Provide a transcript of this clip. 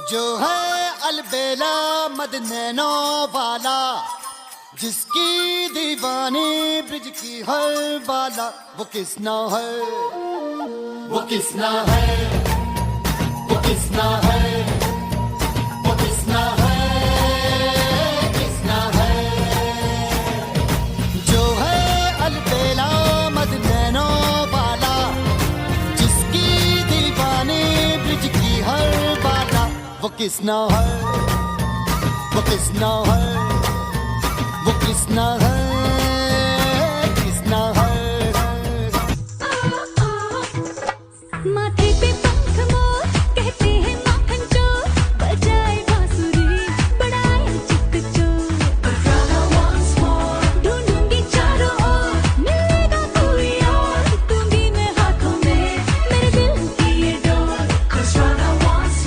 जो है अलबेला मद नैनो वाला, जिसकी दीवानी ब्रिज की हर वाला, वो किसना है, वो किसना है, वो किसना है, वो किसना है, किसना है। जो है अलबेला मद नैनो वाला, जिसकी दीवानी ब्रिज की हर वाला, वो किसना है, वो किसना है, वो किसना है।